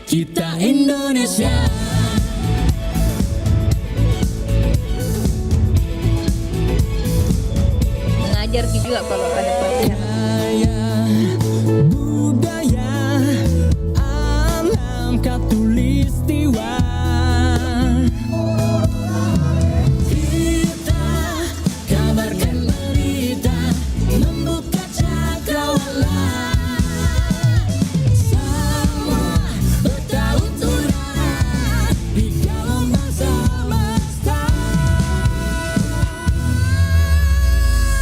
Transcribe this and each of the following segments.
Kita Indonesia. Mengajar juga kalau ada pelatihan. Budaya alam katulistiwa. Kita kabarkan berita, membuka cakrawala. Semua bertauran di gelombang semesta.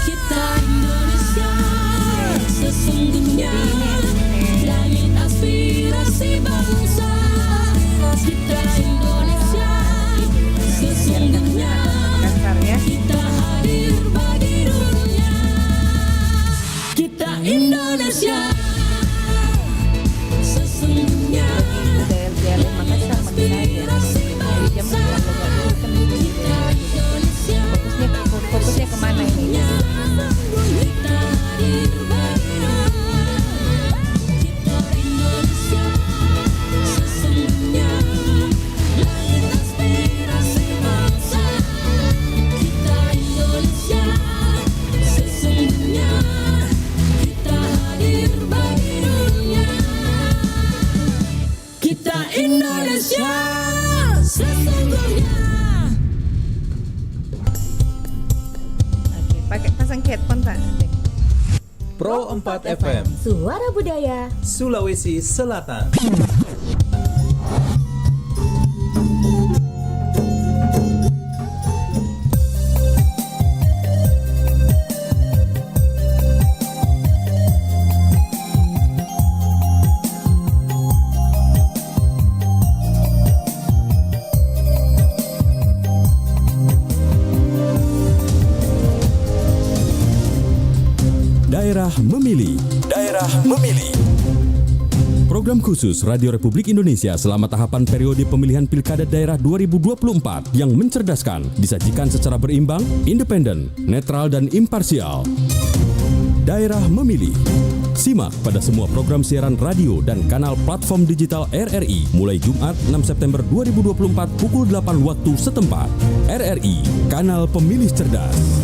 Kita Indonesia sesungguhnya, langit aspirasi bangsa. Kita Indonesia sesungguhnya, kita hadir bagi dunia. Kita Indonesia sesungguhnya, Budaya Makassar aspirasi bangsa. Kita Indonesia fokusnya kemana ini? kita hadir bagi dunia. Kita Indonesia sesungguhnya, langit aspirasi bangsa. Kita Indonesia sesungguhnya, kita hadir bagi dunia. Kita Indonesia sesungguhnya. Oke, pakai pasang headphone tak? Pro 4 FM Suara Budaya. Sulawesi Selatan. Daerah Memilih. Daerah Memilih. Program khusus Radio Republik Indonesia selama tahapan periode pemilihan Pilkada Daerah 2024 yang mencerdaskan, disajikan secara berimbang, independen, netral dan imparsial. Daerah Memilih. Simak pada semua program siaran radio dan kanal platform digital RRI mulai Jumat 6 September 2024 pukul 8 waktu setempat. RRI, Kanal Pemilih Cerdas.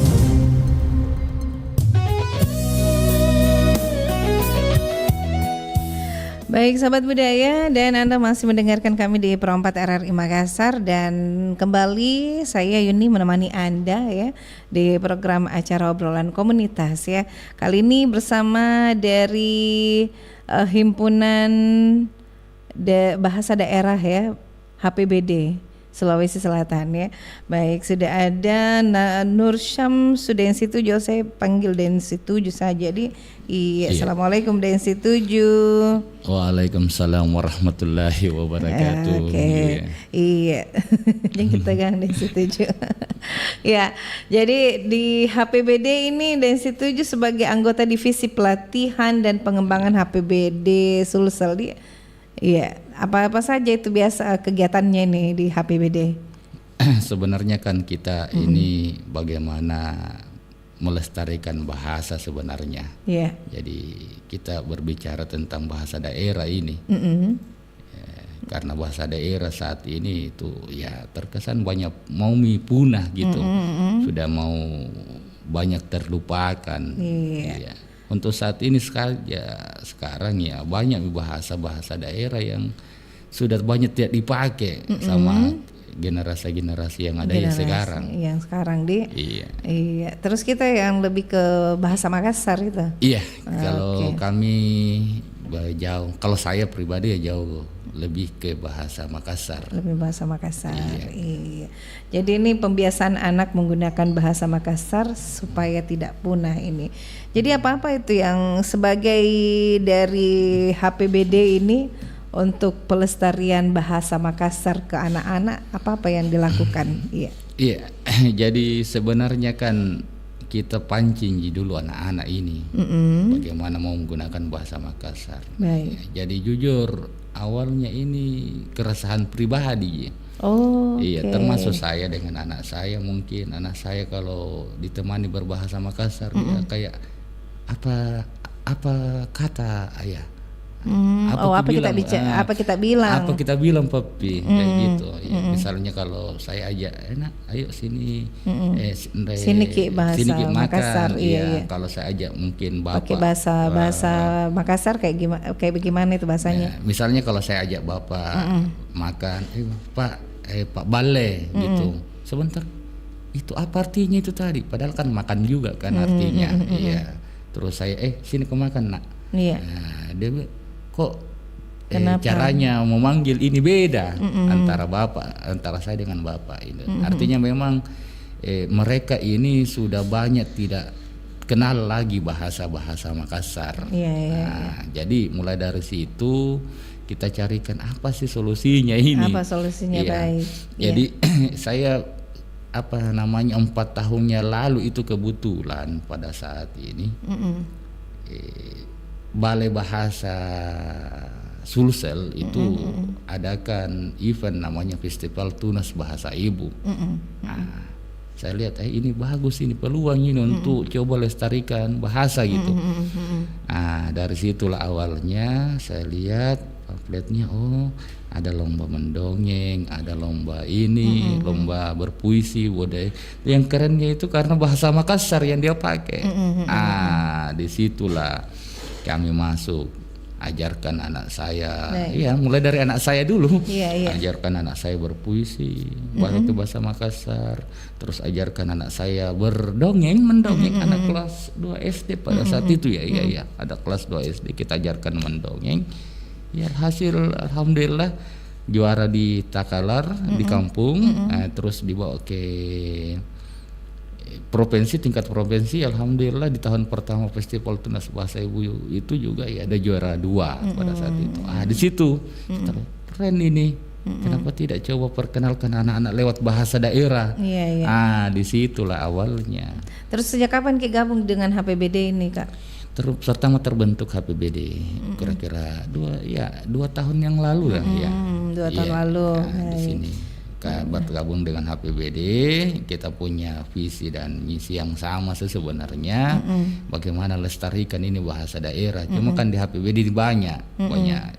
Baik sahabat budaya, dan Anda masih mendengarkan kami di Pro 4 RRI Makassar, dan kembali saya Yuni menemani Anda ya di program acara obrolan komunitas ya. Kali ini bersama dari Himpunan Bahasa Daerah ya, HPBD Sulawesi Selatan ya. Baik, sudah ada Nur Syamsu Densi 7, saya panggil Densi 7 saja di. Iya. Assalamualaikum Densi 7. Waalaikumsalam warahmatullahi wabarakatuh. Oke. Iya. Yang kita gang Densi 7. Ya, jadi di HPBD ini Densi 7 sebagai anggota divisi pelatihan dan pengembangan HPBD Sulsel. Iya, apa-apa saja itu biasa kegiatannya ini di HPBD? Sebenarnya kan kita ini bagaimana melestarikan bahasa sebenarnya. Iya. Jadi kita berbicara tentang bahasa daerah ini. Karena bahasa daerah saat ini itu ya terkesan banyak mau punah gitu. Sudah mau banyak terlupakan. Iya. Ya. Untuk saat ini sekarang ya banyak bahasa daerah yang sudah banyak tidak dipakai sama generasi-generasi yang ada ya sekarang. Yang sekarang Iya. Iya. Terus kita yang lebih ke bahasa Makassar itu. Iya. Kalau kami jauh. Kalau saya pribadi ya jauh lebih ke bahasa Makassar. Lebih bahasa Makassar. Iya. Jadi ini pembiasaan anak menggunakan bahasa Makassar supaya tidak punah ini. Jadi apa-apa itu yang sebagai dari HPBD ini untuk pelestarian bahasa Makassar ke anak-anak, apa-apa yang dilakukan? Iya. Iya. Jadi sebenarnya kan kita pancing dulu anak-anak ini bagaimana mau menggunakan bahasa Makassar. Baik. Jadi jujur awalnya ini keresahan pribadi. Iya, termasuk saya dengan anak saya. Mungkin anak saya kalau ditemani berbahasa Makassar ya kayak apa kata ayah, Apa kita bilang? Apa kita bilang papi kayak gitu. Ya, misalnya kalau saya ajak, enak, ayo sini, Sini Ki bahasa sini Ki makan. Makassar, iya, iya. Kalau saya ajak mungkin bapak. Pakai bahasa Makassar kayak gimana? Kayak bagaimana itu bahasanya? Ya, misalnya kalau saya ajak bapak makan, Pak Bale gitu, sebentar. Itu apa artinya itu tadi? Padahal kan makan juga kan artinya. Iya. Terus saya sini kau makan nak. Iya. Nah, dia bilang, kok Kenapa? caranya memanggil ini beda antara saya dengan bapak ini. Artinya memang mereka ini sudah banyak tidak kenal lagi bahasa-bahasa Makassar. Iya, iya, Nah, jadi mulai dari situ kita carikan apa sih solusinya ini. Apa solusinya? Iya. Baik. Jadi saya 4 tahunnya lalu itu kebetulan pada saat ini Balai Bahasa Sulsel itu adakan event namanya Festival Tunas Bahasa Ibu. Nah, saya lihat ini bagus, ini peluang ini untuk coba lestarikan bahasa gitu. Nah, dari situlah awalnya saya lihat pamfletnya, ada lomba mendongeng, ada lomba ini, lomba berpuisi, budaya. Yang kerennya itu karena bahasa Makassar yang dia pakai. Disitulah kami masuk, ajarkan anak saya. Iya, mulai dari anak saya dulu. Iya. Ajarkan anak saya berpuisi, bahasa Makassar. Terus ajarkan anak saya mendongeng. Anak kelas 2 SD pada saat itu ya. Iya, ada kelas 2 SD kita ajarkan mendongeng. Ya, hasil alhamdulillah juara di Takalar di kampung, terus dibawa ke tingkat provinsi. Alhamdulillah di tahun pertama Festival Tunas Bahasa Ibu itu juga ya ada juara 2 pada saat itu. Di situ kita, keren ini. Kenapa tidak coba perkenalkan anak-anak lewat bahasa daerah? Iya. Disitulah awalnya. Terus sejak kapan Ki gabung dengan HPBD ini, Kak? Pertama terbentuk HPBD kira-kira 2 tahun yang lalu lah ya. 2 tahun lalu. Di sini bergabung dengan HPBD, kita punya visi dan misi yang sama sebenarnya. Bagaimana lestarikan ini bahasa daerah. Cuma kan di HPBD banyak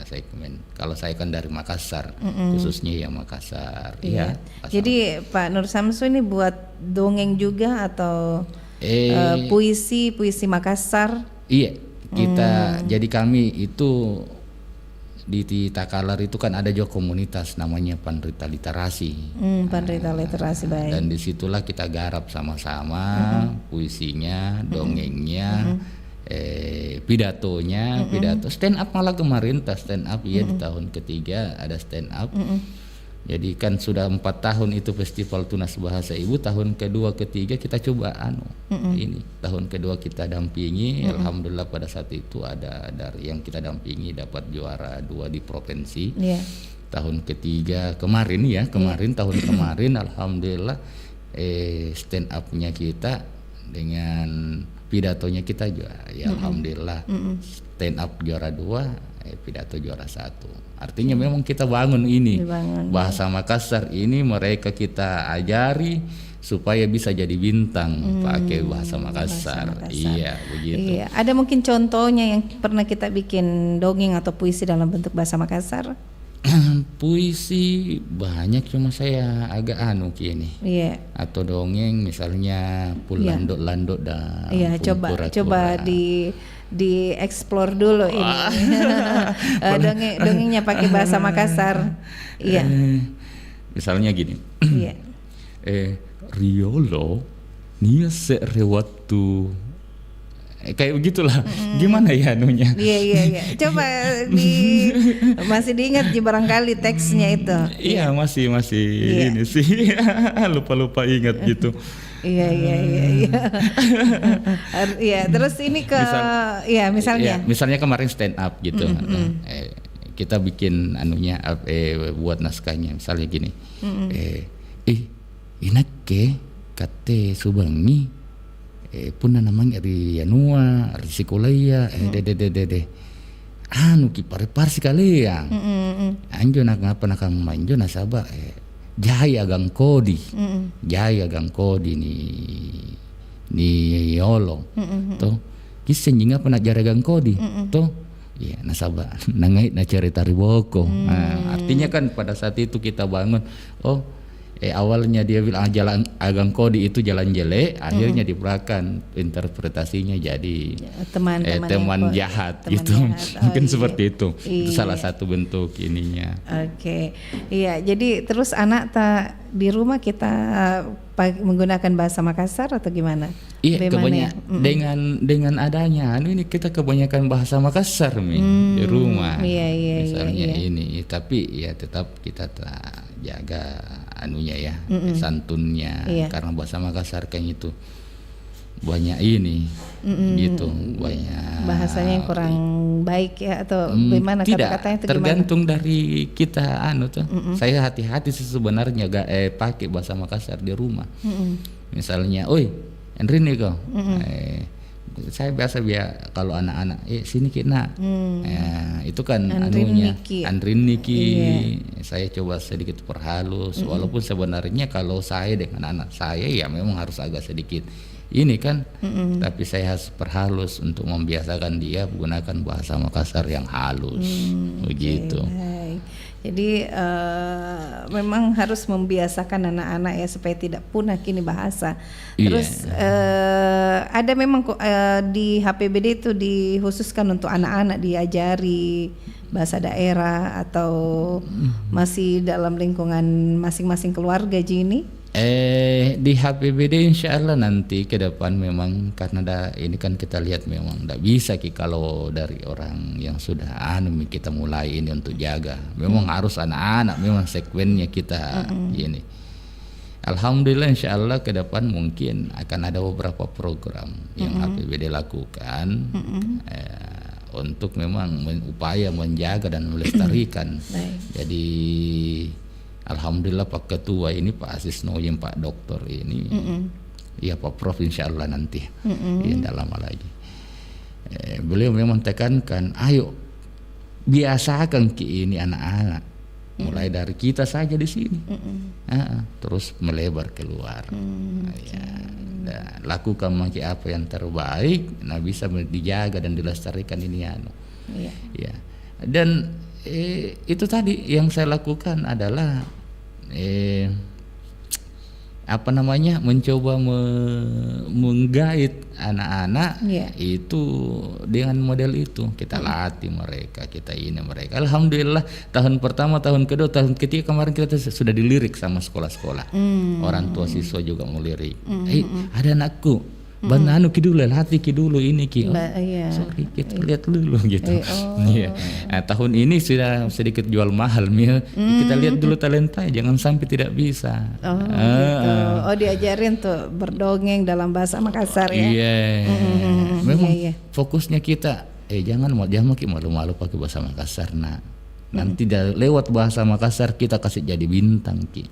segmen. Kalau saya kan dari Makassar, khususnya ya Makassar. Iya. Jadi Pak Nur Samsu ini buat dongeng juga atau puisi Makassar? Iya, kita jadi kami itu di Takalar itu kan ada juga komunitas namanya Pandrita Literasi. Pandrita Literasi, baik. Dan disitulah kita garap sama-sama puisinya, dongengnya, pidato stand up, malah kemarin stand up di tahun ketiga ada stand up. Jadi kan sudah 4 tahun itu Festival Tunas Bahasa Ibu, tahun kedua ketiga kita coba ini tahun kedua kita dampingi. Alhamdulillah pada saat itu ada dari yang kita dampingi dapat juara 2 di provinsi. Tahun ketiga kemarin tahun kemarin alhamdulillah stand up-nya kita dengan pidatonya kita juga alhamdulillah stand up juara 2, pidato juara 1. Artinya memang kita bangun ini bahasa Makassar ini, mereka kita ajari supaya bisa jadi bintang pakai bahasa Makassar. Iya, begitu. Iya, ada mungkin contohnya yang pernah kita bikin dongeng atau puisi dalam bentuk bahasa Makassar? Puisi banyak, cuma saya agak kini. Iya. Atau dongeng misalnya Pulandok-landok dan Iya, coba di explore dulu ini. Dongengnya pakai bahasa Makassar. Iya. Misalnya gini. Iya. Riolo nia serewatu. Kayak begitulah. Gimana ya anunya? Iya. Coba masih diingat barangkali teksnya itu. Iya, masih ini sih. Lupa ingat gitu. Iya. Iya, terus ini misalnya. Misalnya kemarin stand up gitu. Kita bikin buat naskahnya misalnya gini. Inak ke kate subangi puna namanya di Yanua, di Sikolaya, ki pare sekali yang. Anjo ngapa nakang manjo nasaba Jaya Gang Kodi ni Yolo. Toh kisah jinga pernah jara Gang Kodi. Toh Ya, nasabah nangait na cerita riboko. Nah, artinya kan pada saat itu kita bangun, awalnya dia bilang jalan agang kodi itu jalan jelek, akhirnya diberakan interpretasinya jadi teman jahat teman gitu. jahat. Mungkin Iya. seperti itu. Itu Iya. salah satu bentuk ininya. Oke, iya. Jadi terus anak di rumah kita menggunakan bahasa Makassar atau gimana? Iya, Bagaimana ya? dengan adanya ini kita kebanyakan bahasa Makassar di rumah. Iya, Misalnya iya. ini, tapi ya tetap kita jaga anunya ya, santunnya, Iya. karena bahasa Makassar kan itu banyak ini, gitu, banyak Bahasanya yang kurang baik ya atau bagaimana tidak, kata-katanya itu tergantung dari kita tuh. Saya hati-hati sih sebenarnya pakai bahasa Makassar di rumah. Misalnya, oi, Enrin nih kau. Saya biasa kalau anak-anak, sini kita. Itu kan anunya, Andrin Niki. Saya coba sedikit perhalus, walaupun sebenarnya kalau saya dengan anak saya ya memang harus agak sedikit ini kan, tapi saya harus perhalus untuk membiasakan dia menggunakan bahasa Makassar yang halus, begitu. Baik. Jadi memang harus membiasakan anak-anak ya supaya tidak punah kini bahasa. Terus ada memang di HPBD itu dikhususkan untuk anak-anak diajari bahasa daerah atau masih dalam lingkungan masing-masing keluarga Jini? Di HPBD insya Allah nanti ke depan memang karena ini kan kita lihat memang tidak bisa kalau dari orang yang sudah kita mulai ini untuk jaga, memang harus anak-anak memang sekuennya kita ini. Alhamdulillah insya Allah ke depan mungkin akan ada beberapa program yang HPBD lakukan untuk memang upaya menjaga dan melestarikan. Jadi Alhamdulillah Pak Ketua ini Pak Aziz Noyem, Pak Dokter ini, ya Pak Prof insya Allah nanti, ya tidak lama lagi. Beliau memang tekankan, ayo biasakan ini anak-anak, mulai dari kita saja di sini, terus melebar keluar. Lakukan apa yang terbaik, bisa dijaga dan dilestarikan ini ya. Dan itu tadi yang saya lakukan adalah mencoba menggait anak-anak itu dengan model itu, kita latih mereka, kita ini mereka. Alhamdulillah tahun pertama, tahun kedua, tahun ketiga kemarin kita sudah dilirik sama sekolah-sekolah. Orang tua siswa juga melirik. Ada anakku Bananu ki dulu, latih ki dulu ini ki. Sorry, kita lihat dulu gitu. Nah, tahun ini sudah sedikit jual mahal Mil. Kita lihat dulu talenta, jangan sampai tidak bisa. Gitu. Diajarin tuh berdongeng dalam bahasa Makassar ya. Memang fokusnya kita jangan malu-malu pakai bahasa Makassar nanti lewat bahasa Makassar kita kasih jadi bintang ki.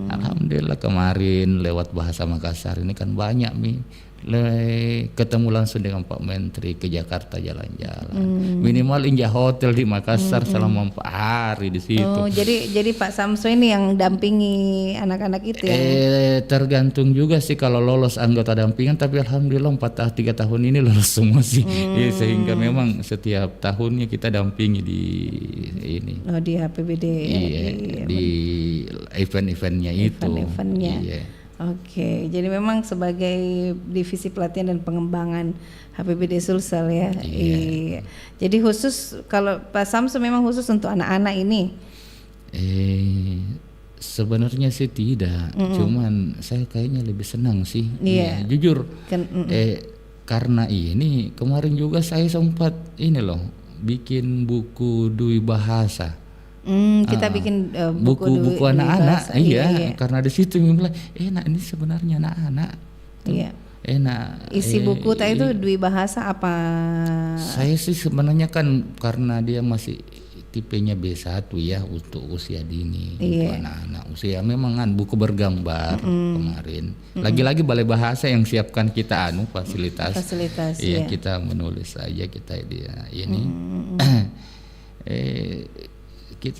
Alhamdulillah kemarin lewat bahasa Makassar ini kan banyak ketemu langsung dengan Pak Menteri ke Jakarta jalan-jalan. Minimal injak hotel di Makassar selama 4 hari di situ. Jadi Pak Samso ini yang dampingi anak-anak itu ya? Tergantung juga sih kalau lolos anggota dampingan, tapi alhamdulillah 3 tahun ini lolos semua sih. Sehingga memang setiap tahunnya kita dampingi di ini. Di HPBD. Di event-eventnya itu. Event-eventnya. Oke, jadi memang sebagai divisi pelatihan dan pengembangan HPBD Sulsel ya. Jadi khusus kalau Pak Samsu memang khusus untuk anak-anak ini. Sebenarnya sih tidak, cuman saya kayaknya lebih senang sih. Jujur, karena ini kemarin juga saya sempat bikin buku Dui Bahasa. Kita bikin buku anak-anak, karena di situ bilang, ini sebenarnya anak-anak. Enak. Isi buku itu Dwi Bahasa apa? Saya sih sebenarnya kan karena dia masih tipenya B1 ya untuk usia dini, untuk anak-anak usia memang buku bergambar kemarin. Lagi-lagi Balai Bahasa yang siapkan kita fasilitas. Kita menulis saja kita ini.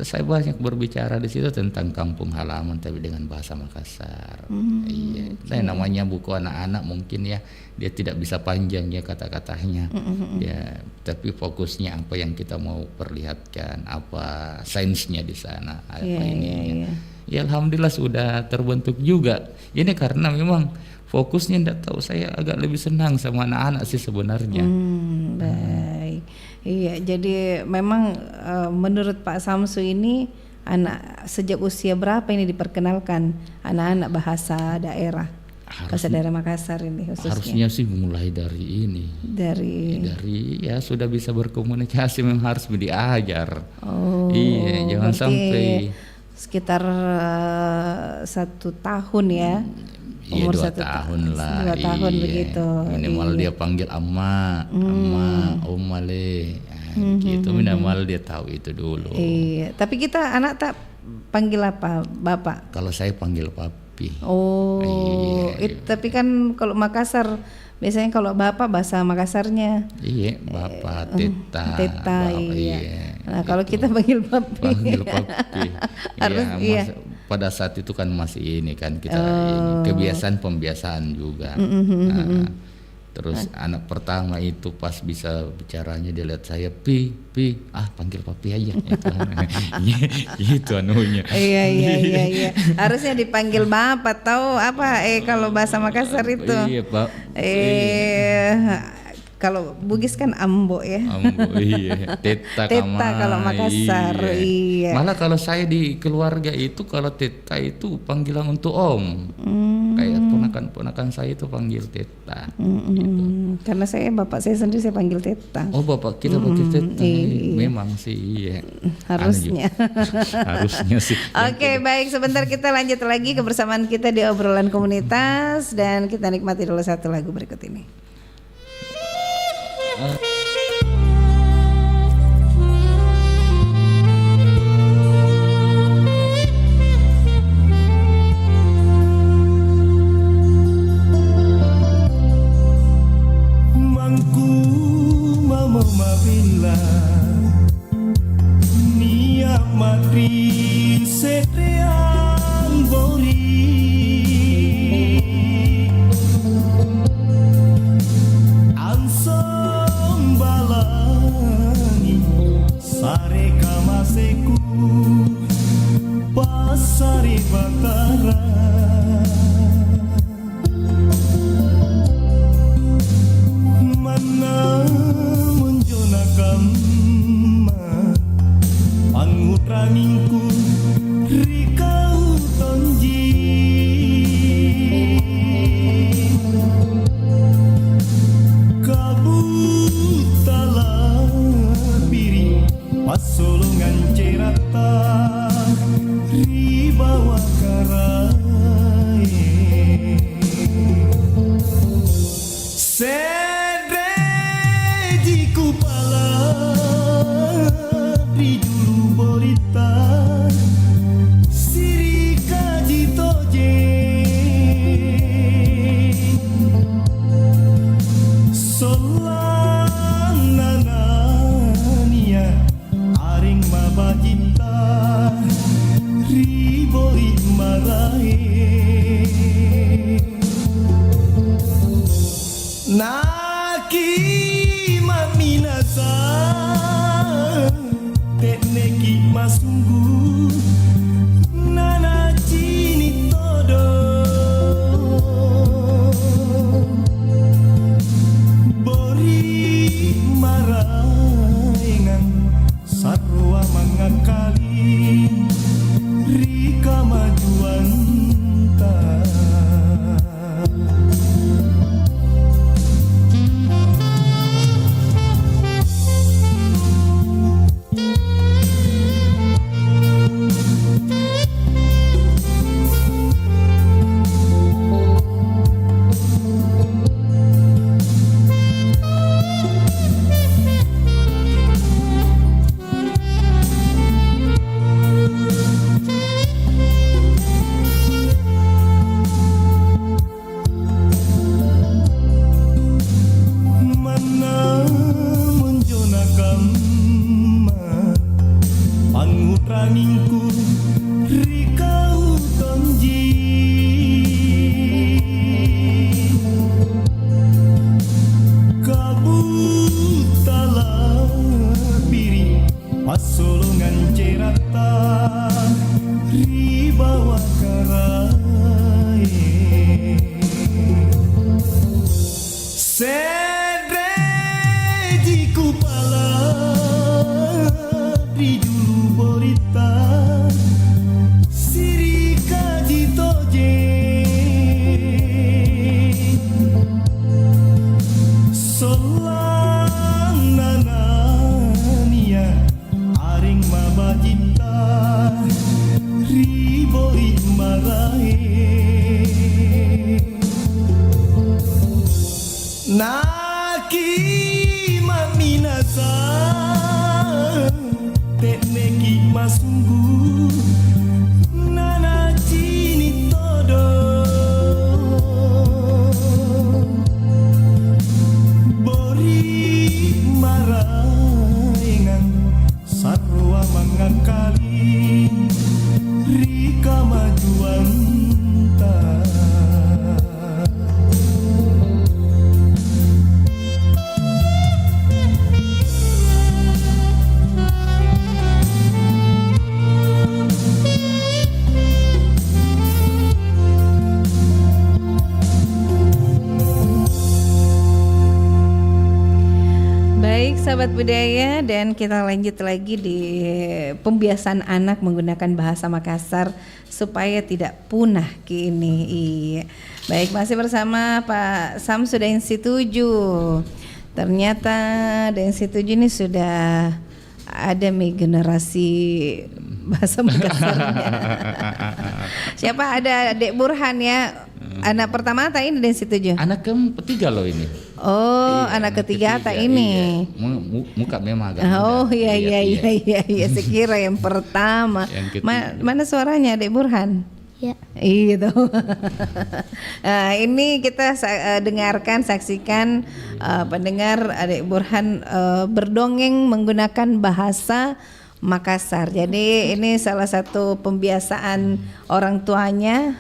saya banyak berbicara di situ tentang kampung halaman tapi dengan bahasa Makassar. Iya. Nah, namanya buku anak-anak mungkin ya dia tidak bisa panjang ya kata-katanya. Ya, tapi fokusnya apa yang kita mau perlihatkan, apa sainsnya di sana, apa ininya. Ya alhamdulillah sudah terbentuk juga. Ini karena memang fokusnya enggak tahu, saya agak lebih senang sama anak-anak sih sebenarnya. Baik. Iya, jadi memang menurut Pak Samsu ini anak sejak usia berapa ini diperkenalkan anak-anak bahasa daerah? Bahasa daerah Makassar ini khususnya. Harusnya sih mulai dari ini. Dari ya sudah bisa berkomunikasi memang harus diajar. Oh. Iya, jangan sampai sekitar 1 tahun ya. Iya, Umur 2 tahun lah. 2 tahun iya. begitu. Minimal dia panggil amma, omale, gitu. Minimal dia tahu itu dulu. Iya, tapi kita anak tak panggil apa, Bapak? Kalau saya panggil papi. Oh, tapi kan kalau Makassar biasanya kalau Bapak bahasa Makassarnya. Iya, Bapak, Teta. Teta, Bapak, iya. Nah, kalau gitu. kita panggil Papi. Panggil papi. Harus, iya. Pada saat itu kan masih ini kan kita ini kebiasaan pembiasaan juga. Nah, terus anak pertama itu pas bisa bicaranya dia lihat saya pi panggil papi aja. Itu anunya. Iya. Harusnya dipanggil Bapak tahu apa kalau bahasa Makassar itu. Iya, Pak. Kalau Bugis kan Ambo ya. Ambo, iya. Teta kalau Makassar. Iya. Malah kalau saya di keluarga itu kalau Teta itu panggilan untuk Om. Kayak ponakan saya itu panggil Teta. Gitu. Karena bapak saya sendiri saya panggil Teta. Oh, bapak kita panggil Teta. Iya. Memang sih iya. Harusnya. Harusnya sih. Oke, baik, sebentar kita lanjut lagi kebersamaan kita di obrolan komunitas dan kita nikmati dulu satu lagu berikut ini. Mangku mama mabila niat matri setrian bori ansom balangi sare kamaseku pasari batara mana menjona kamma pangutranginku rikau tonji kabutala biri pasolongan cerata ribawa karai Sedreji kupala di julu borita sangku rikau tonji kabutala biri pasolongan cerata ribawa karai sedreji kupala di julu borita sirika jitoje solang nanania aring mabajita riboi marae naki maminasa tekneki masunggu nana cini todo bori maraengan sarwa mangakali rika majuanta Baik sahabat budaya, dan kita lanjut lagi di pembiasaan anak menggunakan bahasa Makassar supaya tidak punah kini. Iya. Baik, masih bersama Pak Samsu Densi 7. Ternyata Densi 7 ini sudah ada generasi bahasa Makassarnya. Siapa ada Dek Burhan ya? Anak pertama tak ini Densi 7. Anak ketiga loh ini. Oh, anak ketiga tak ini. Iya. Muka memang agak Oh muda. iya, sekira yang pertama. Yang ketiga. Mana suaranya Dek Burhan? Ya. Iya tuh. Nah, ini kita dengarkan, saksikan pendengar Adik Burhan berdongeng menggunakan bahasa Makassar. Jadi ini salah satu pembiasaan orang tuanya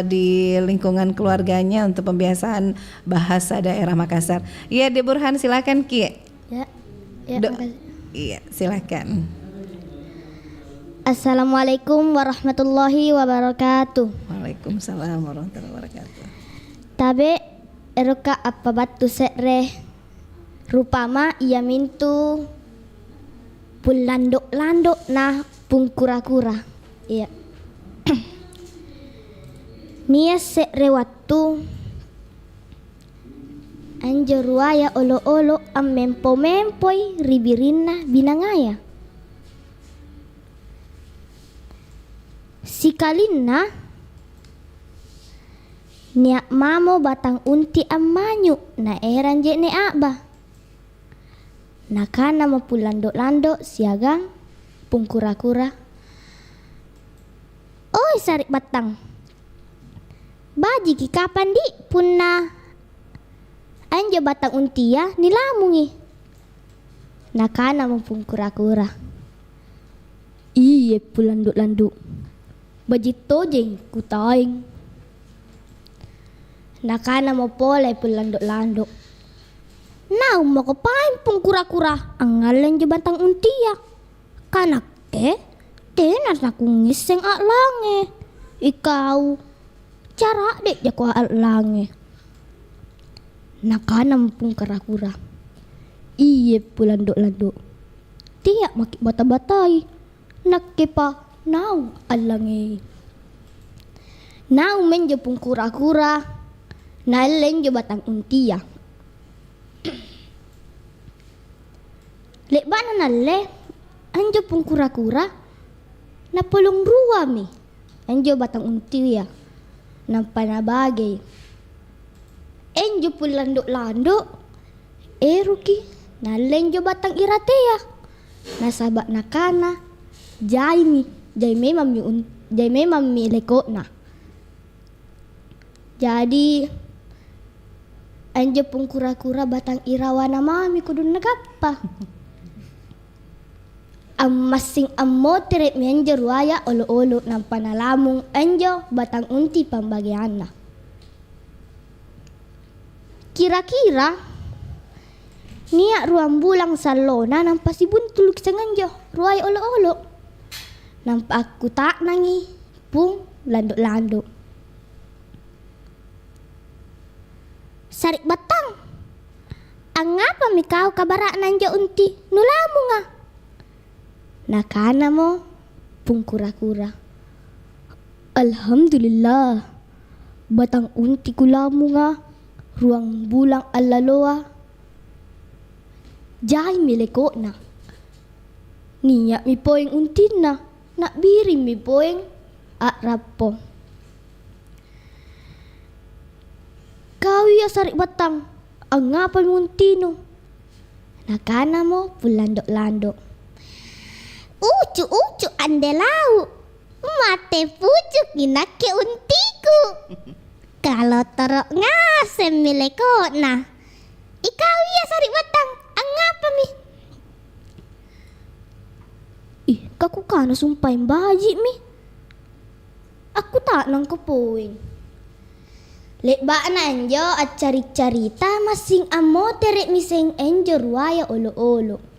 di lingkungan keluarganya untuk pembiasaan bahasa daerah Makassar. Iya, Dek Burhan silakan Ki. Ya. Makasih. Iya, silakan. Assalamualaikum warahmatullahi wabarakatuh. Waalaikumsalam warahmatullahi wabarakatuh. Tabe eroka apa batu sekre rupama ia mintu pulandok-landok nah pungkura-kura. Iya. Nia sekre waktu anjoruaya olo-olo am mempo-mempoi ribirina binangaya. Sikalina niak mamo batang unti amanyu na eran je ne abah. Nakana mo pulandok-landok siagang pungkura-kura. Oi sarik batang. Baji ki kapan di punna anja batang unti ya nilamungi. Nakana mo pungkura-kura. Iye pulandok-landok. Bajito jeng kutaing. Nakana mo pole pulandok-landok. Now mo kapain pong kura-kura ang ngalan di bantang untiya. Kanak tenas na kung ngiseng atlange. Ikaw, cara dek jako atlange. Nakana mo pong kura-kura. Iye pulandok-landok. Tiyak makik bata-batay. Nakipa. Now, alangi. Now, menjo pong kura-kura. Nalen jo batang untiya. Lek bana nalle, anjo pong kura-kura. Napulong ruami. Anjo batang untiya. Nampanabagay. Enjo pong landok-landok. Eruki. Nalen jo batang irateya. Nasabak nakana. Jai mami leko na. Jadi anjo pong kura-kura batang irawana mami kudun nagapa. Masing amo teret menjo ruaya olo-olo ng panalamong enjo batang unti pambagian na. Kira-kira niya ruang bulang sa lona ng pasibuntulog sa nganjo ruaya olo-olo. Nang paakuta nangi pung lando-lando. Sarik batang. Ang nga pamikaw kabara nanjo unti nulamu nga. Nakana mo, pung kura-kura. Alhamdulillah, batang unti kulamu nga, ruang bulang alaloa. Jay miliko na. Niya mi poing untin na, nakbiring mi poing arapo. Kawi asarik batang, ang nga pamuntino. Nakana mo, pulando-lando. Ucu-ucu andelau, mate pucuk ginake untiku. Kalau terok ngasem mileko na. Ikaw iya sari batang, ang ngapa mi? Ih, kaku kana sumpay baji mi. Aku tak nang kepoing. Lek ba na enjo at carit-carita masing amo terek miseng enjo ruaya olo-olo.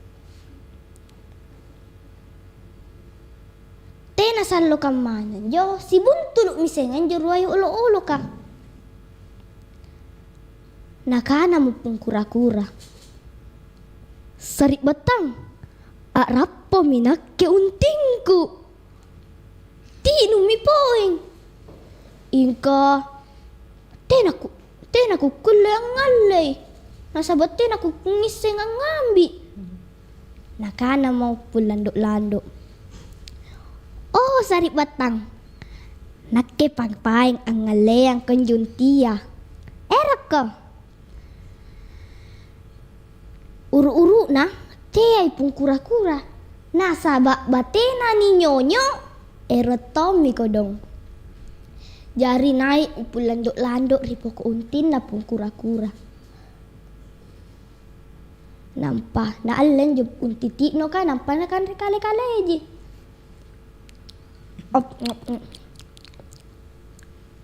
Tena salo ka manyan jo, si buntulok misengan jo ruayo ulo-ulo ka. Nakana mo pong kura-kura. Sarik batang, arapo minak ke untingku. Tino mi poing. Inka, tena ku kule ang ngalay. Nasabat tena ku ngiseng ang ngambi. Nakana mo pulando-lando. Oh, sarik batang. Nakipagpaing ang ngaleang konjuntia. Erak ka. Uru-uru na, tiyay pong kura-kura. Nasa batena ni nyonyo, erotomi ko dong. Jari naik ipulando-lando ripo ko untin na pong kura-kura. Nampa, naalan jo untitino ka, nampa na kan rekale-kale ji.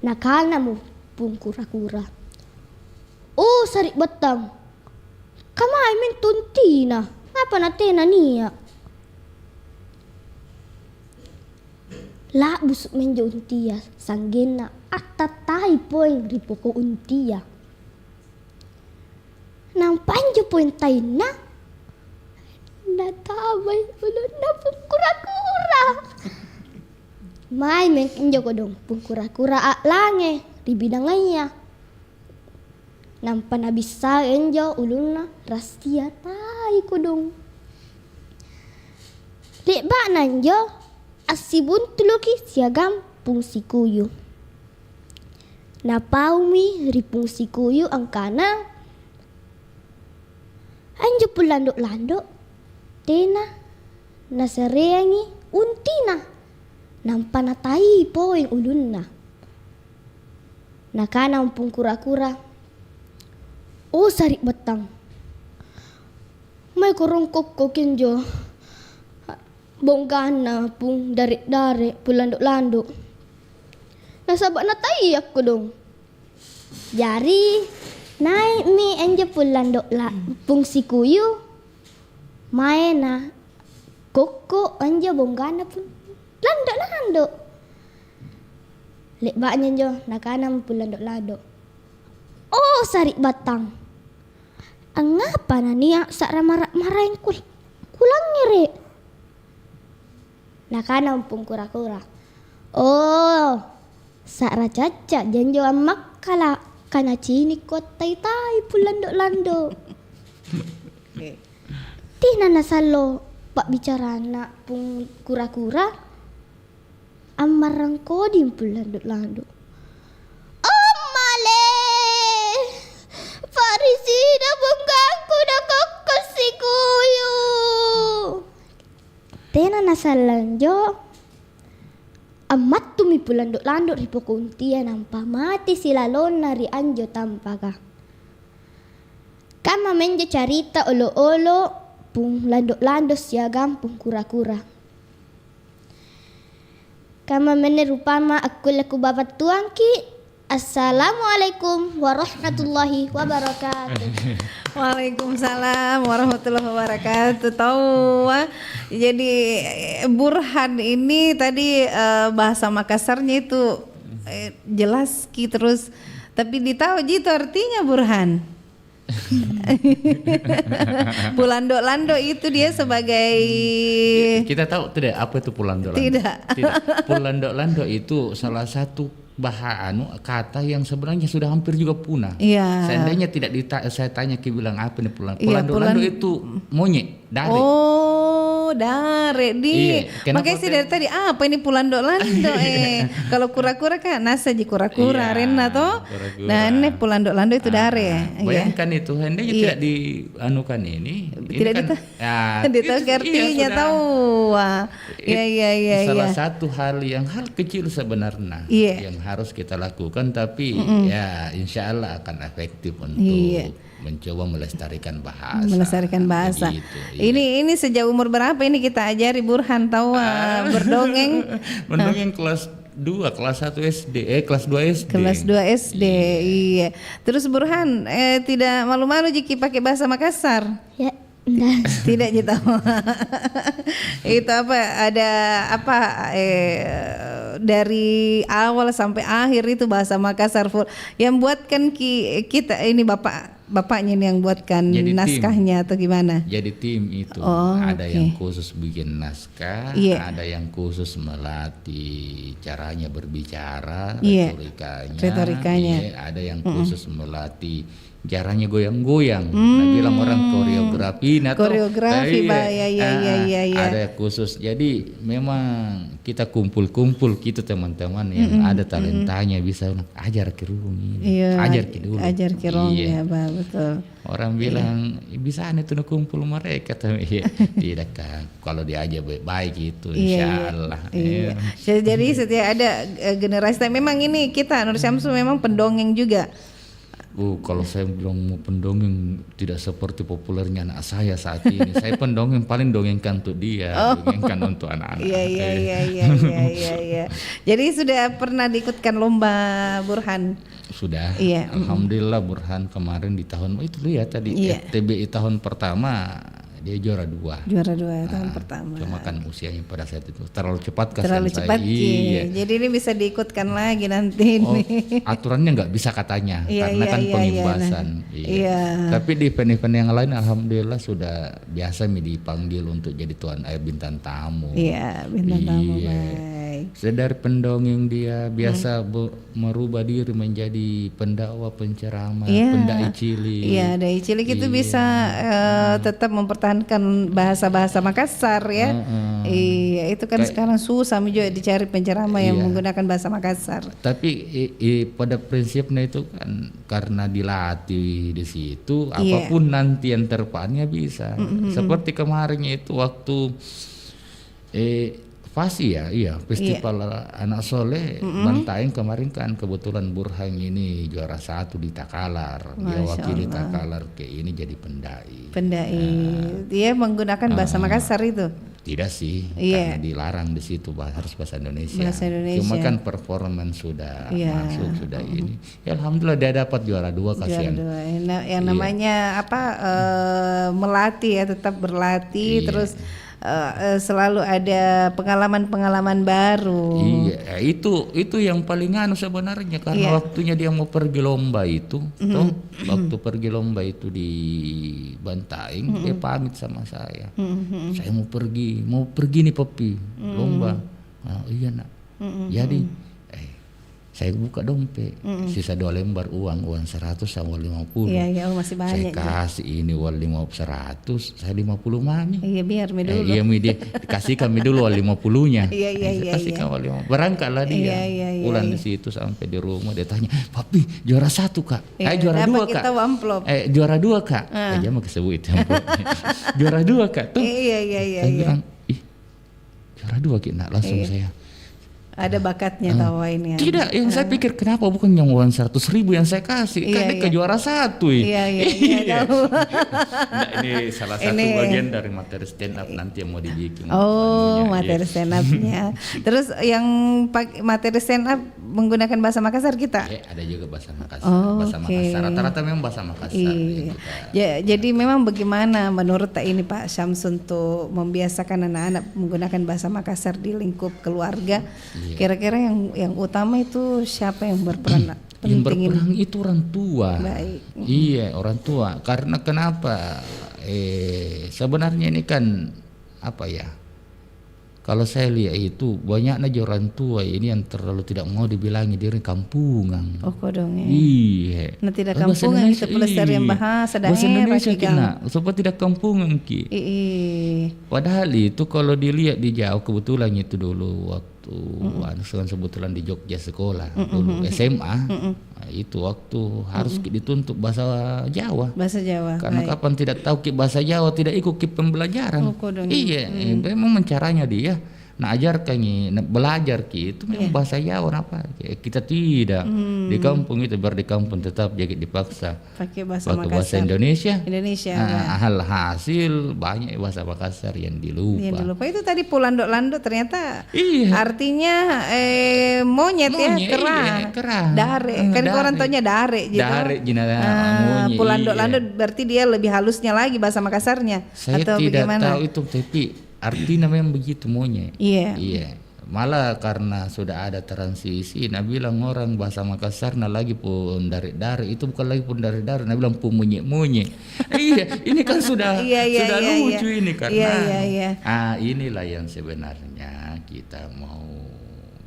Nakana mo pung kura-kura. Oh, sarik batang. Kamay min tunti na. Ngapa natin na niya? La busuk menjo untia. Sanggin na at tatay po yung ripo ko untia. Nang panjo po yung tayo na. Natabay ulo na pung kura-kura. May mengkinjo ko dong pung kura-kura lange ribidanganya. Nang panabisa enjo ulun na rastia tay ko dong. Lek ba nanjo asibun tuluki siagam pung sikuyu. Napaumi ripung sikuyu ang kana. Anjo pulando-lando. Tena nasareangi untina. Nang panatay po yung ulun na. Nakana pong kura-kura. Oh, sarik batang. May kurungkok ko kinjo. Bonggaan na pong dari-dari pulando-lando. Nasaba na tayo ko dong. Jari, naik mi enjo pulando pong sikuyu. May na koko enjo bonggaan na pun. Lando. Lek baknya jo nakanam pulando-lando. Oh, sarik batang. Ang ngapa na niya sa marahin kulang ngiri. Nakanam pung kura-kura. Oh, sa racaca janjo amak kala kana cini ko tay-tay pulando-lando. Tina nasalo pak bicara na pung kura-kura. Amarang ko din pulando-lando. Oh, male! Parisina banggaku na kakasikuyo. Tena nasalanjo. Amat tumi pulando-lando ripo kuntia ng pamati sila lon na rianjo tampaga. Kama menjo carita olo-olo pung lando-lando sia gampung kura-kura. Kama menirupama aku laku babat tuangki. Assalamualaikum warahmatullahi wabarakatuh. Waalaikumsalam warahmatullahi wabarakatuh. Tahu, jadi Burhan ini tadi bahasa Makassarnya itu jelas ki terus, tapi ditahu gitu artinya Burhan. Pulando-lando itu dia sebagai Kita tahu tidak apa itu pulando-lando? Tidak. Pulando-lando itu salah satu kata yang sebenarnya sudah hampir juga punah. Iya. Seandainya tidak saya tanya bilang apa nih pulando? Iya, Pulando-lando itu monyet, dari. Oh, dare di. Iya, kenapa Makanya sih dari tadi apa ini pulando-lando Kalau kura-kura kan nasa ji kura-kura Iya, Rena toh. kura-kura. Nah, ini pulando-lando itu dare. Bayangkan itu, seandainya Iya. tidak dianukan ini Tidak kan, ditahu itu- artinya sudah. tahu. Iya. Salah satu hal kecil sebenarnya Iya. yang harus kita lakukan, tapi ya insya Allah akan efektif untuk Iya. mencoba melestarikan bahasa. Melestarikan bahasa. Begitu, iya. Ini sejak umur berapa ini kita ajari Burhan tahu berdongeng? Mendongeng kelas 2, kelas 1 SD, kelas 2 SD. Kelas 2 SD. Iya. Terus Burhan tidak malu-malu jika pakai bahasa Makassar? Ya, enggak. Tidak gitu. Itu apa? Ada apa? Dari awal sampai akhir itu bahasa Makassar full. Yang buatkan kita ini bapaknya ini yang buatkan Jadi tim. naskahnya atau gimana? Jadi tim itu Oh, ada oke. yang khusus bikin naskah, Iya. ada yang khusus melatih caranya berbicara, Iya. retorikanya, iya, ada yang khusus melatih caranya goyang-goyang. Nah, bilang orang koreografi, nah toh, Koreografi, iya, iya. ada khusus. Jadi memang kita kumpul-kumpul gitu teman-teman yang ada talentanya bisa ajar ke rumah ini, Iya. ajar ke dulu. Ajar kirong Iya. ya, betul. Orang bilang bisa nih tuh kumpul mereka tapi tidak kan kalau diajar baik-baik itu insya Allah. Iya. Jadi setiap ada generasi memang ini kita Nur Syamsu memang pendongeng juga. Kalau saya bilang mau pendongeng tidak seperti populernya anak saya saat ini. Saya pendongeng paling dongengkan untuk dia, dongengkan untuk anak-anak. Iya. Jadi sudah pernah diikutkan lomba Burhan? Sudah. Iya. Alhamdulillah Burhan kemarin di tahun itu lihat tadi Iya. FTBI tahun pertama dia juara 2. Juara 2 tahun pertama. Cuma kan usianya pada saat itu terlalu cepat kasihan Terlalu saya. cepat Ki. Iya. Jadi ini bisa diikutkan lagi nanti Oh, nih. aturannya nggak bisa katanya Iya, karena kan iya. pengimbasan. Iya. Tapi di event-event yang lain alhamdulillah sudah biasa dipanggil untuk jadi tuan bintang tamu. Iya, bintang tamu Iya. baik. Saya dari pendongeng dia biasa merubah diri menjadi pendakwa, penceramah, Iya. pendai cilik. Iya, dai cilik itu Iya. bisa tetap mempertahankan bahasa-bahasa Makassar ya. Iya, itu kan sekarang susah juga dicari penceramah yang Iya. menggunakan bahasa Makassar. Tapi pada prinsipnya itu kan karena dilatih di situ, Iya. apapun nanti yang terpaannya bisa. Seperti kemarinnya itu waktu Fasi ya, iya festival anak soleh Bantaeng kemarin kan kebetulan Burhan ini juara 1 di Takalar, dia Masya wakili Allah. Takalar ke ini jadi pendai. Pendai, dia menggunakan bahasa Makassar itu. Tidak sih, Iya. karena dilarang di situ harus bahasa Indonesia. Bahasa Indonesia. Cuma kan performance sudah Iya. masuk sudah ini. Ya alhamdulillah dia dapat juara 2 Juara kasihan. 2. Yang Iya. namanya apa melatih ya, tetap berlatih Iya. terus selalu ada pengalaman-pengalaman baru. Iya, itu yang paling anu sebenarnya karena Iya. waktunya dia mau pergi lomba itu, toh, waktu pergi lomba itu di Bantaeng, dia pamit sama saya. Saya mau pergi nih Papi, lomba. Oh, iya nak. Jadi saya buka dompet, sisa 2 lembar uang 100 sama 50. Iya, masih Saya banyak. kasih ini uang 100, saya 50 mami. Iya, biar mi dulu. Iya mi dia kasih kami dulu uang 50-nya. Iya, Kasih iya. kami 50. Berangkatlah dia. Iya, Pulang di situ sampai di rumah dia tanya, "Papi, juara 1 Kak?" Iya, Juara dapat 2 Kak." kita amplop. Juara 2 Kak. Dia mau kesebut amplopnya. Juara 2 Kak tuh. Iya. Saya bilang, "Ih, juara 2 Kak." Nah, langsung saya Ada bakatnya tawa ini. Tidak, yang saya pikir kenapa bukan yang uang 100.000 yang saya kasih, kan dia ke juara 1 ini. Iya. Nah, ini salah satu bagian dari materi stand up nanti yang mau dibikin. Oh, Anunya, materi stand up-nya. Terus yang materi stand up menggunakan bahasa Makassar kita? ada juga bahasa Makassar. Oh, bahasa oke. Makassar, rata-rata memang bahasa Makassar. Iya. Jadi memang bagaimana menurut ini Pak Syams untuk membiasakan anak-anak menggunakan bahasa Makassar di lingkup keluarga? Kira-kira yang utama itu siapa yang berperan Yang penting ini? berperang itu orang tua. Baik. Iya, orang tua. Karena kenapa? Sebenarnya ini kan apa ya? Kalau saya lihat itu banyak aja orang tua ini yang terlalu tidak mau dibilangi diri kampungan. Oh kodong ya. Iya. Nah tidak Bahasa kampungan Indonesia, itu pelestarian iya. bahasa Bahasa daerah Indonesia Kigang. kena, supaya tidak kampungan ki. Padahal itu kalau dilihat di jauh, kebetulan itu dulu waktu kebetulan di Jogja sekolah dulu SMA. Nah, itu waktu harus dituntut bahasa Jawa. Bahasa Jawa. Karena baik. kapan tidak tahu ki bahasa Jawa tidak ikut ki pembelajaran. Oh, kodong. Iya, memang caranya dia. Nah ajarkan belajar ki itu memang bahasa Jawa apa? Kita tidak di kampung itu di kampung tetap jadi dipaksa Pakai bahasa pakai Makassar. bahasa Indonesia. Indonesia. Hal hasil banyak bahasa Makassar yang dilupa. Yang dilupa itu tadi pulandok-landok ternyata Iya. artinya monyet ya, kerah. Iya, kerah. Dare, kan Dare. orang taunya dare gitu. Dare, jina, monyet, Pulandok-landok berarti dia lebih halusnya lagi bahasa Makassarnya. Saya atau tidak bagaimana? tahu itu, tapi artinya memang begitu monyet. Iya. Iya. Malah karena sudah ada transisi, nah bilang orang bahasa Makassar nah lagi pun dari itu bukan lagi pun dari nah bilang pun munye. Iya, ini kan sudah Iya, sudah lucu ini karena Iya. inilah yang sebenarnya kita mau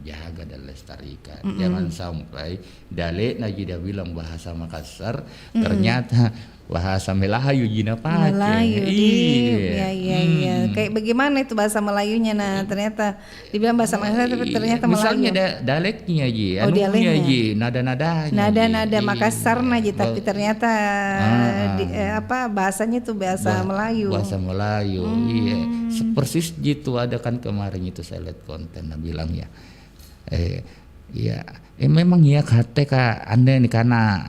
jaga dan lestarikan. Jangan sampai dalek lagi dia bilang bahasa Makassar ternyata bahasa Melayu jina pakai. Melayu. Iya. Iya. Kayak bagaimana itu bahasa Melayunya? Nah, ternyata dibilang bahasa Makassar tapi ternyata Misalnya Melayu. dialeknya ji, Oh, dialeknya. ji, nada-nadanya. Nada-nada ji. Makassarnya aja tapi ternyata bahasanya itu bahasa Melayu. Bahasa Melayu. Iya. Persis gitu ada kan kemarin itu saya lihat konten nah bilang ya. Memang ya kata Anda ini karena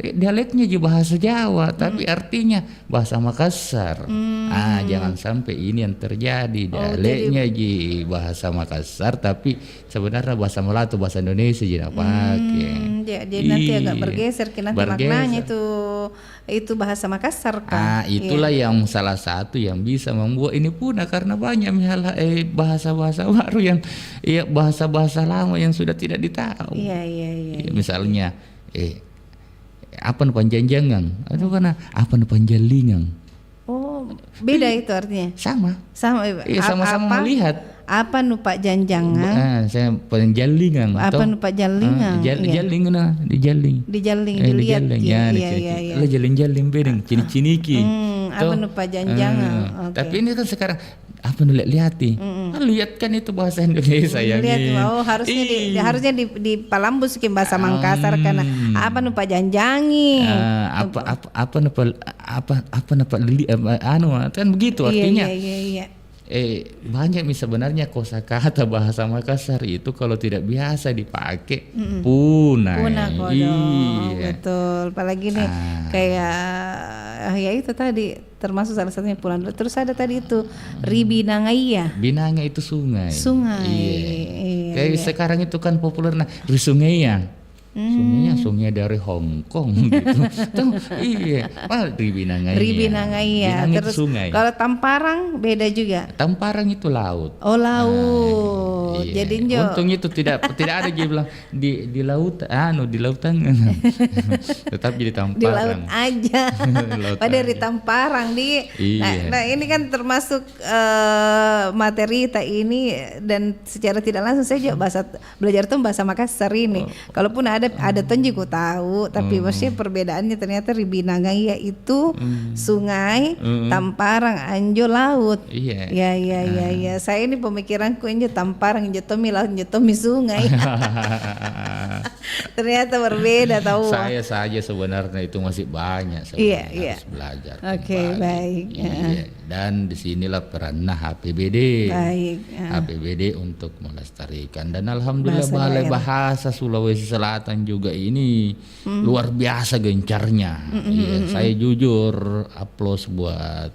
dialeknya juga bahasa Jawa tapi artinya bahasa Makassar. Jangan sampai ini yang terjadi, dialeknya bahasa Makassar tapi sebenarnya bahasa Melayu atau bahasa Indonesia jadi pakai. Jadi nanti agak bergeser nanti maknanya itu bahasa Makassar kan. Itulah yang salah satu yang bisa membuat ini punah karena banyak bahasa-bahasa baru yang bahasa-bahasa lama yang sudah tidak ditahu. Iya. Misalnya apa panjanjangan atau karena apa panjalingan. Oh, beda itu artinya. Sama. apa? Sama-sama melihat. Apa nu Pak Janjangan? Saya panjalingan. Apa nu Pak Jalingan? Jalingan dijaling. Dijaling, dilihat. Iya. Lah jaling-jaling bedeng cini-ciniki. Apa nu Pak Janjangan? Tapi ini kan sekarang apa nu lihat-lihati. Lihat kan itu bahasa Indonesia yang lihat. Harusnya di Palambus ke bahasa Makassar karena apa nu Pak Janjangi. Apa kan begitu artinya. Iya. Banyak sebenarnya kosakata bahasa Makassar itu kalau tidak biasa dipakai punah. Iya. Betul. Apalagi nih kayak ya itu tadi termasuk salah satunya pulang. Terus ada tadi itu Ribinangaya. Binanga itu sungai. Iya. Kayak sekarang itu kan populer sungai ya. Sungainya dari Hong Kong gitu. Iya, Ribinangaya. Ribinangaya. Terus sungai. Kalau Tamparang beda juga. Tamparang itu laut. Oh, laut. Iya. Jadi untung itu tidak ada dia bilang di laut di lautan. Tetap jadi Tamparang. Di laut aja. Pada di Tamparang Iya. Nah, ini kan termasuk materi ini dan secara tidak langsung saya juga belajar tuh bahasa Makassar ini. Kalaupun ada juga tahu tapi maksudnya perbedaannya ternyata Ribinangaya itu sungai, Tamparang Anjo laut. Iya. Ya. Saya ini pemikiranku ini Tamparang Jetomi laut Jetomi sungai. Ternyata berbeda tahu. Saya saja sebenarnya itu masih banyak sebenarnya harus belajar. Oke, kembali. baik. Iya. Dan disinilah peran HPBD. Baik. HPBD untuk melestarikan, dan alhamdulillah Bahasa Balai daerah. Bahasa Sulawesi Selatan juga ini luar biasa gencarnya. Iya, saya jujur aplaus buat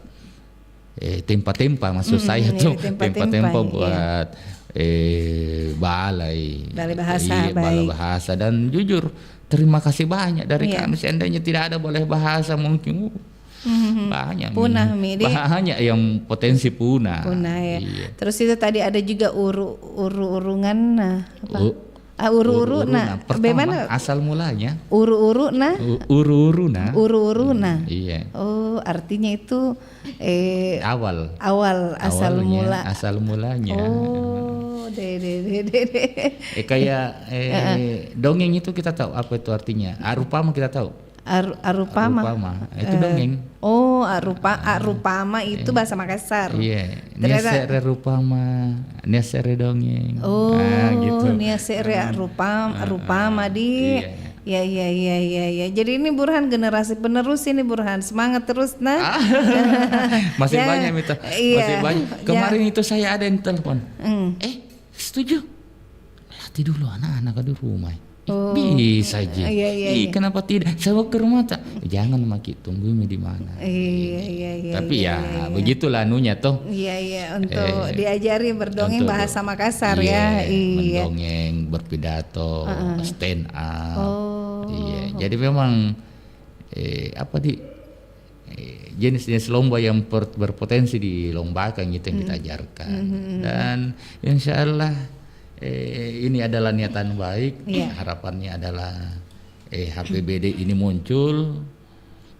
tempa-tempa maksud saya tuh tempa-tempa, tempa-tempa iya. buat Balai Bahasa, Iya, Balai baik. Bahasa, dan jujur terima kasih banyak dari Iya. kami. Seandainya tidak ada Balai Bahasa mungkin banyak Punah, Mi. banyak yang potensi punah. Punah ya. Iya. Terus itu tadi ada juga uru-urungan, nah apa? Uru-uru, Uru-uru, nah, pertama bagaimana? asal mulanya Uru-uru, nah, uru-uru nah. uru-uru, nah. Iya. Oh, artinya itu Awal. awal asal Awalnya, mula. asal mulanya. Oh, de. Kayak dongeng itu kita tahu apa itu artinya. Arupama kita tahu. Arupama. Itu dongeng. Oh, arupama itu bahasa Makassar. Iya. Ternyata- Nesere rupama, nesere dongeng. Oh, gitu. niasere rupama di. Iya. Ya. Jadi ini Burhan generasi penerus ini Burhan. Semangat terus nah. Masih Ya, banyak Mita. iya. Masih banyak. Kemarin itu saya ada yang telepon. Setuju. Latih dulu anak-anak di rumah. Bisa aja. Iya. Kenapa tidak? Saya mau ke rumah tak? Jangan Maki, tunggu di mana. Iya. Tapi begitulah anunya toh. Iya, untuk diajari berdongeng Untuk- bahasa Makassar ya. Iya. Mendongeng, berpidato, stand up. Oh. Iya. Jadi memang jenis-jenis lomba yang berpotensi dilombakan gitu yang kita ajarkan. Dan insya Allah ini adalah niatan baik. Iya. Harapannya adalah HPBD ini muncul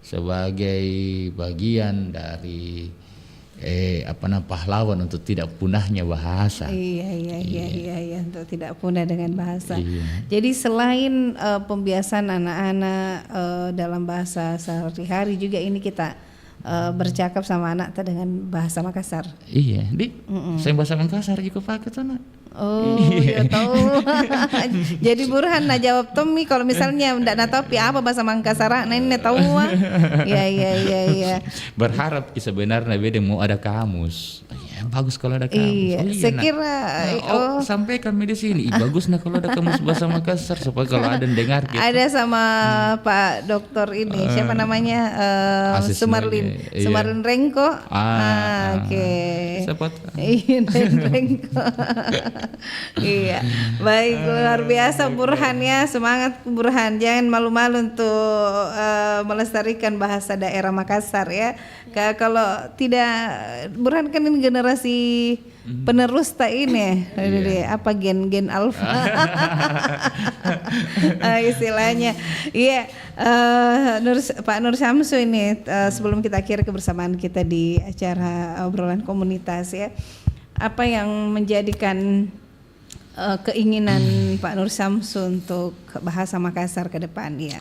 sebagai bagian dari pahlawan untuk tidak punahnya bahasa. Iya, untuk tidak punah dengan bahasa. Iya. Jadi selain pembiasan anak-anak dalam bahasa sehari-hari juga ini kita bercakap sama anak dengan bahasa Makassar. Iya, saya bahasa Makassar juga pakai tuh nak. Oh, ya tahu. Jadi Burhan nah jawab Tommy kalau misalnya ndak tahu apa bahasa Makassar, nah ini tahu. Iya. Berharap sebenarnya beda mau ada kamus. Ya, bagus kalau ada kamus. Iya, saya kira Sampai kami di sini. Bagus nah kalau ada kamus bahasa Makassar supaya kalau ada yang dengar gitu. ada sama Pak Dokter ini siapa namanya Asis Sumarlin namanya, iya. Sumarlin Rengko. Oke. Siapa? Iya, Rengko. Iya, baik, luar biasa Burhan ya, semangat Burhan, jangan malu-malu untuk melestarikan bahasa daerah Makassar ya. Kalau tidak, Burhan kan ini generasi penerus tak ini, apa gen alfa, istilahnya. Iya, Pak Nur Syamsu ini sebelum kita akhiri kebersamaan kita di acara obrolan komunitas ya, apa yang menjadikan keinginan Pak Nur Syamsu untuk bahasa Makassar ke depan ya?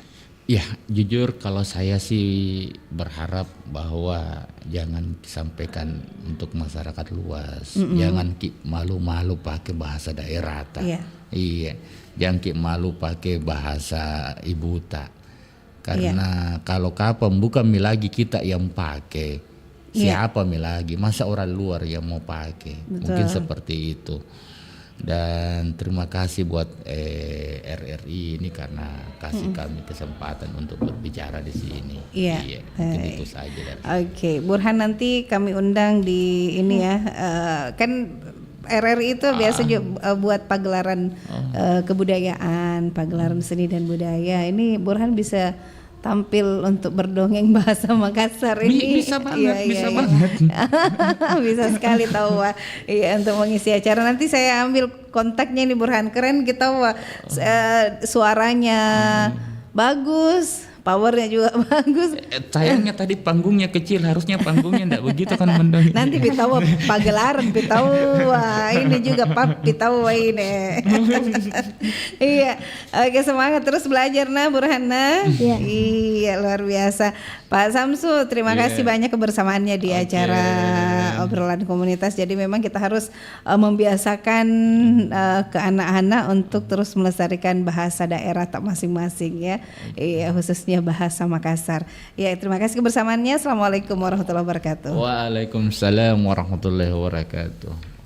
Ya, jujur kalau saya sih berharap bahwa jangan disampaikan untuk masyarakat luas. Jangan malu-malu pakai bahasa daerah ta. Iya. Jangan malu pakai bahasa ibu ta. Karena kalau kapan bukan lagi kita yang pakai. Siapa lagi? Masa orang luar yang mau pakai? Betul. Mungkin seperti itu. Dan terima kasih buat RRI ini karena kasih kami kesempatan untuk berbicara di sini. Iya. Mungkin itu saja dari Oke, Burhan nanti kami undang di ini ya. Kan RRI itu biasa juga buat pagelaran kebudayaan, pagelaran seni dan budaya. Ini Burhan bisa tampil untuk berdongeng bahasa Makassar ini. Bisa banget, bisa banget. Bisa sekali tahu Wak. Iya, untuk mengisi acara nanti saya ambil kontaknya ini Burhan, keren kita Wak. Suaranya bagus, powernya juga bagus. Sayangnya tadi panggungnya kecil, harusnya panggungnya enggak begitu kan mendongeng. Nanti pitawa pagelaran pitawa ini juga pap pitawa ini. Iya, oke, semangat terus belajar nah Burhana. Iya, luar biasa. Pak Samsu, terima kasih banyak kebersamaannya di acara obrolan komunitas. Jadi memang kita harus membiasakan ke anak-anak untuk terus melestarikan bahasa daerah tak masing-masing ya. Iya, khususnya bahasa Makassar. Ya, terima kasih kebersamaannya. Assalamualaikum warahmatullahi wabarakatuh. Waalaikumsalam warahmatullahi wabarakatuh.